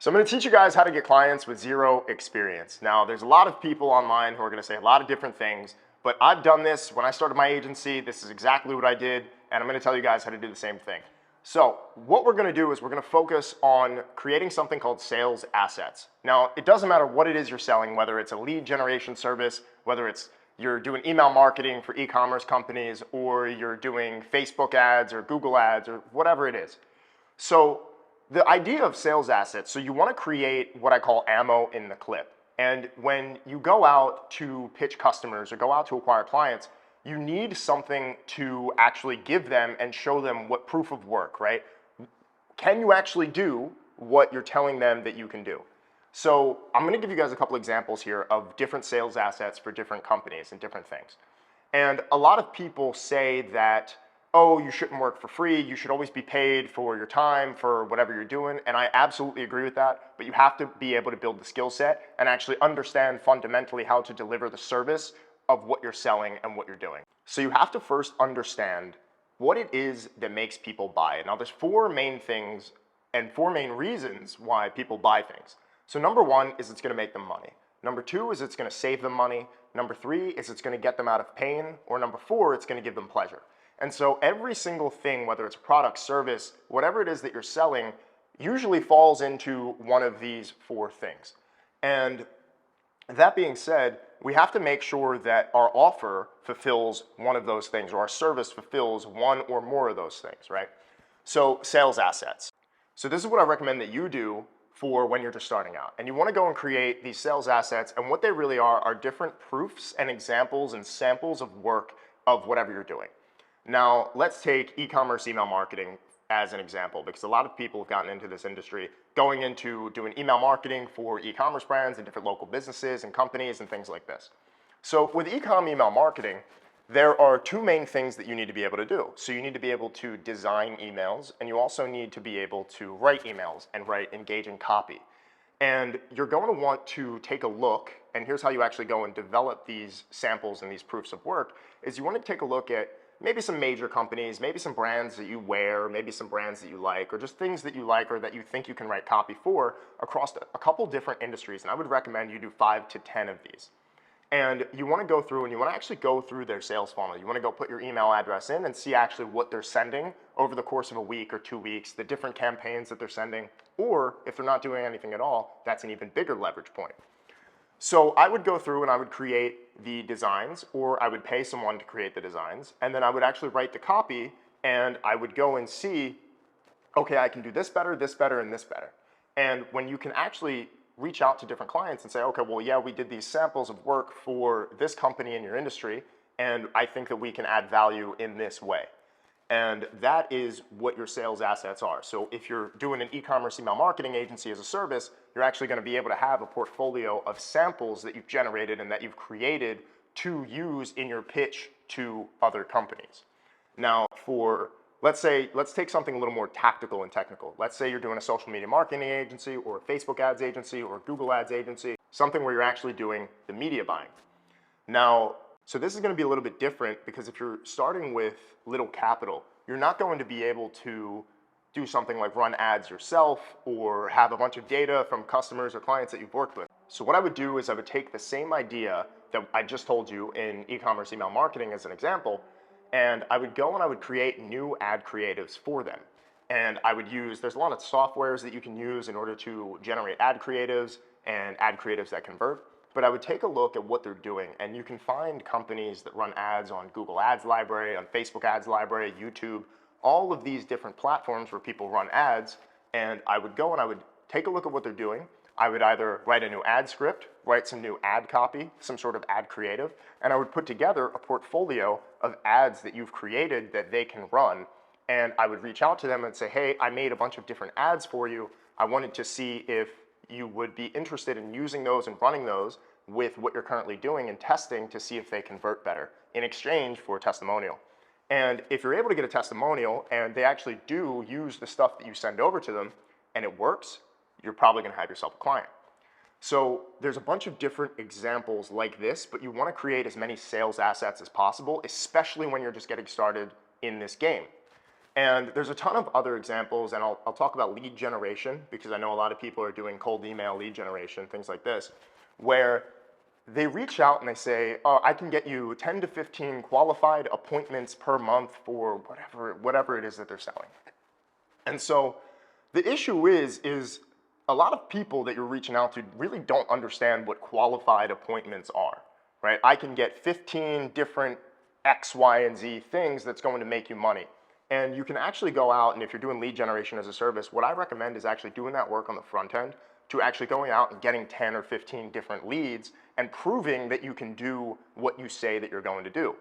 So I'm going to teach you guys how to get clients with zero experience. Now, there's a lot of people online who are going to say a lot of different things, but I've done this when I started my agency. This is exactly what I did, and I'm going to tell you guys how to do the same thing. So what we're going to do is we're going to focus on creating something called sales assets. Now, it doesn't matter what it is you're selling, whether it's a lead generation service, whether it's you're doing email marketing for e-commerce companies, or you're doing Facebook ads or Google ads or whatever it is. So the idea of sales assets, so you want to create what I call ammo in the clip. And when you go out to pitch customers or go out to acquire clients, you need something to actually give them and show them what proof of work, right? Can you actually do what you're telling them that you can do? So I'm going to give you guys a couple examples here of different sales assets for different companies and different things. And a lot of people say that, oh, you shouldn't work for free, you should always be paid for your time, for whatever you're doing, and I absolutely agree with that, but you have to be able to build the skill set and actually understand fundamentally how to deliver the service of what you're selling and what you're doing. So you have to first understand what it is that makes people buy it. Now there's four main things and four main reasons why people buy things. So number one is it's going to make them money. Number two is it's going to save them money. Number three is it's going to get them out of pain. Or number four, it's going to give them pleasure. And so every single thing, whether it's a product, service, whatever it is that you're selling, usually falls into one of these four things. And that being said, we have to make sure that our offer fulfills one of those things, or our service fulfills one or more of those things, right? So sales assets. So this is what I recommend that you do for when you're just starting out. And you want to go and create these sales assets, and what they really are different proofs and examples and samples of work of whatever you're doing. Now, let's take e-commerce email marketing as an example, because a lot of people have gotten into this industry going into doing email marketing for e-commerce brands and different local businesses and companies and things like this. So with e-com email marketing, there are two main things that you need to be able to do. So you need to be able to design emails, and you also need to be able to write emails and write engaging copy. And you're going to want to take a look, and here's how you actually go and develop these samples and these proofs of work, is you want to take a look at maybe some major companies, maybe some brands that you wear, maybe some brands that you like, or just things that you like or that you think you can write copy for across a couple different industries. And I would recommend you do 5 to 10 of these. And you want to go through and you want to actually go through their sales funnel. You want to go put your email address in and see actually what they're sending over the course of a week or 2 weeks, the different campaigns that they're sending, or if they're not doing anything at all, that's an even bigger leverage point. So I would go through and I would create the designs, or I would pay someone to create the designs, and then I would actually write the copy, and I would go and see, okay, I can do this better, and this better. And when you can actually reach out to different clients and say, okay, well, yeah, we did these samples of work for this company in your industry, and I think that we can add value in this way. And that is what your sales assets are. So if you're doing an e-commerce email marketing agency as a service, you're actually going to be able to have a portfolio of samples that you've generated and that you've created to use in your pitch to other companies. Now, let's take something a little more tactical and technical. Let's say you're doing a social media marketing agency or a Facebook ads agency or a Google ads agency, something where you're actually doing the media buying. Now, so this is going to be a little bit different, because if you're starting with little capital, you're not going to be able to do something like run ads yourself or have a bunch of data from customers or clients that you've worked with. So what I would do is I would take the same idea that I just told you in e-commerce email marketing as an example, and I would go and I would create new ad creatives for them. And I would there's a lot of softwares that you can use in order to generate ad creatives and ad creatives that convert. But I would take a look at what they're doing, and you can find companies that run ads on Google Ads Library, on Facebook Ads Library, YouTube, all of these different platforms where people run ads, and I would go and I would take a look at what they're doing. I would either write a new ad script, write some new ad copy, some sort of ad creative, and I would put together a portfolio of ads that you've created that they can run, and I would reach out to them and say, hey, I made a bunch of different ads for you. I wanted to see if you would be interested in using those and running those with what you're currently doing and testing to see if they convert better in exchange for a testimonial. And if you're able to get a testimonial and they actually do use the stuff that you send over to them and it works, you're probably going to have yourself a client. So there's a bunch of different examples like this, but you want to create as many sales assets as possible, especially when you're just getting started in this game. And there's a ton of other examples, and I'll talk about lead generation because I know a lot of people are doing cold email lead generation, things like this, where they reach out and they say, oh, I can get you 10 to 15 qualified appointments per month for whatever it is that they're selling. And so the issue is a lot of people that you're reaching out to really don't understand what qualified appointments are, right? I can get 15 different X, Y, and Z things that's going to make you money. And you can actually go out, and if you're doing lead generation as a service, what I recommend is actually doing that work on the front end to actually going out and getting 10 or 15 different leads and proving that you can do what you say that you're going to do.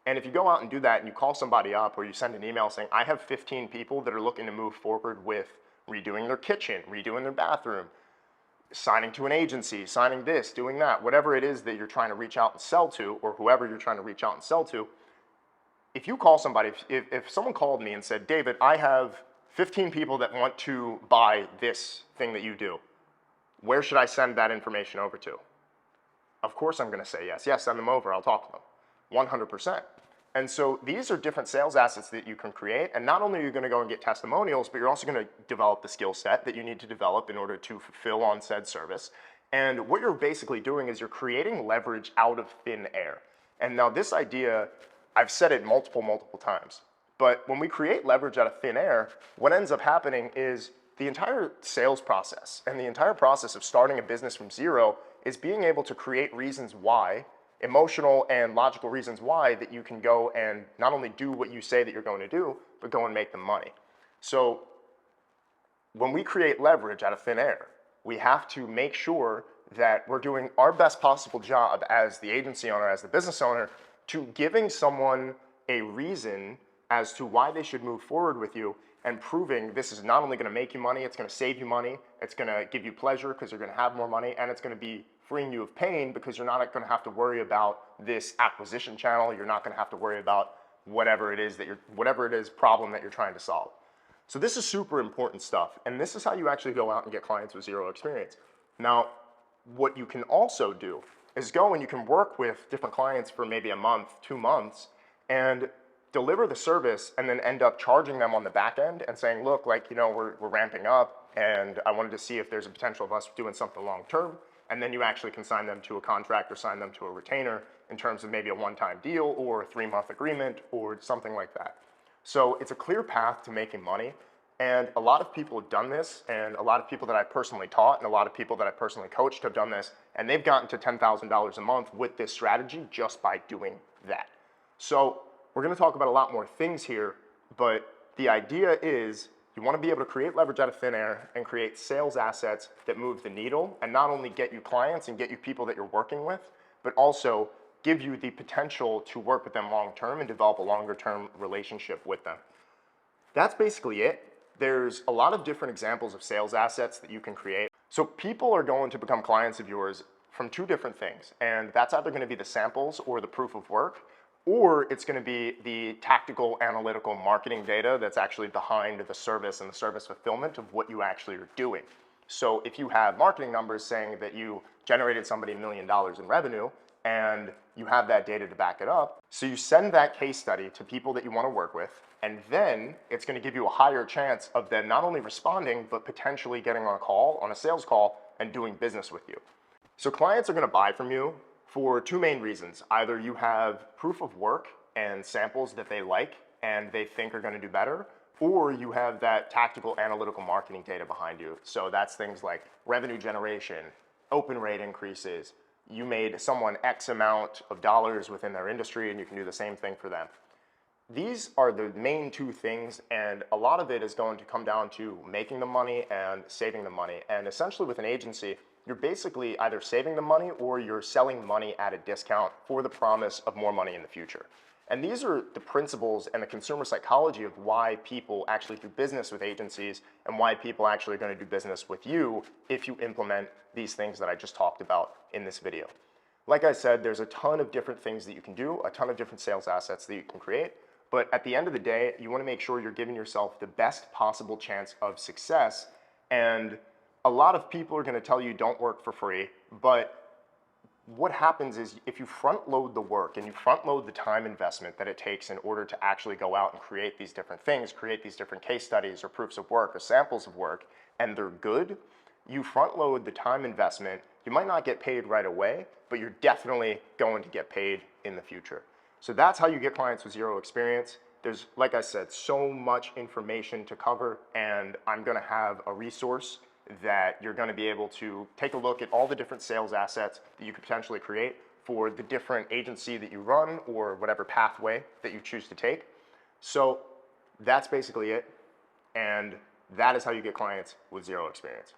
And if you go out and do that and you call somebody up or you send an email saying, I have 15 people that are looking to move forward with redoing their kitchen, redoing their bathroom, signing to an agency, signing this, doing that, whatever it is that you're trying to reach out and sell to, or whoever you're trying to reach out and sell to, if you call somebody, if someone called me and said, David, I have 15 people that want to buy this thing that you do, where should I send that information over to? Of course I'm going to say yes. Yes, send them over. I'll talk to them. 100%. And so these are different sales assets that you can create. And not only are you going to go and get testimonials, but you're also going to develop the skill set that you need to develop in order to fulfill on said service. And what you're basically doing is you're creating leverage out of thin air. And now this idea, I've said it multiple times, but when we create leverage out of thin air, what ends up happening is the entire sales process and the entire process of starting a business from zero is being able to create reasons why, emotional and logical reasons why, that you can go and not only do what you say that you're going to do, but go and make the money. So when we create leverage out of thin air, we have to make sure that we're doing our best possible job as the agency owner, as the business owner, to giving someone a reason as to why they should move forward with you and proving this is not only going to make you money, it's going to save you money, it's going to give you pleasure because you're going to have more money, and it's going to be freeing you of pain because you're not going to have to worry about this acquisition channel. You're not going to have to worry about whatever it is problem that you're trying to solve. So this is super important stuff, and this is how you actually go out and get clients with zero experience. Now, what you can also do is go and you can work with different clients for maybe a month, 2 months, and deliver the service and then end up charging them on the back end and saying, look, like, you know, we're ramping up and I wanted to see if there's a potential of us doing something long term. And then you actually can sign them to a contract or sign them to a retainer in terms of maybe a one-time deal or a 3-month agreement or something like that. So it's a clear path to making money. And a lot of people have done this, and a lot of people that I personally taught and a lot of people that I personally coached have done this, and they've gotten to $10,000 a month with this strategy just by doing that. So we're going to talk about a lot more things here, but the idea is you want to be able to create leverage out of thin air and create sales assets that move the needle and not only get you clients and get you people that you're working with, but also give you the potential to work with them long term and develop a longer term relationship with them. That's basically it. There's a lot of different examples of sales assets that you can create. So people are going to become clients of yours from 2 different things, and that's either going to be the samples or the proof of work, or it's going to be the tactical analytical marketing data that's actually behind the service and the service fulfillment of what you actually are doing. So if you have marketing numbers saying that you generated somebody $1 million in revenue and you have that data to back it up, so you send that case study to people that you want to work with, and then it's going to give you a higher chance of them not only responding, but potentially getting on a call, on a sales call, and doing business with you. So clients are going to buy from you for 2 main reasons. Either you have proof of work and samples that they like and they think are going to do better, or you have that tactical analytical marketing data behind you. So that's things like revenue generation, open rate increases, you made someone X amount of dollars within their industry and you can do the same thing for them. These are the main 2 things, and a lot of it is going to come down to making the money and saving the money. And essentially with an agency, you're basically either saving the money or you're selling money at a discount for the promise of more money in the future. And these are the principles and the consumer psychology of why people actually do business with agencies and why people actually are going to do business with you if you implement these things that I just talked about in this video. Like I said, there's a ton of different things that you can do, a ton of different sales assets that you can create. But at the end of the day, you want to make sure you're giving yourself the best possible chance of success. And a lot of people are going to tell you don't work for free, but what happens is if you front load the work and you front load the time investment that it takes in order to actually go out and create these different things, create these different case studies or proofs of work or samples of work, and they're good, you front load the time investment. You might not get paid right away, but you're definitely going to get paid in the future. So that's how you get clients with zero experience. There's, like I said, so much information to cover, and I'm gonna have a resource that you're gonna be able to take a look at all the different sales assets that you could potentially create for the different agency that you run or whatever pathway that you choose to take. So that's basically it, and that is how you get clients with zero experience.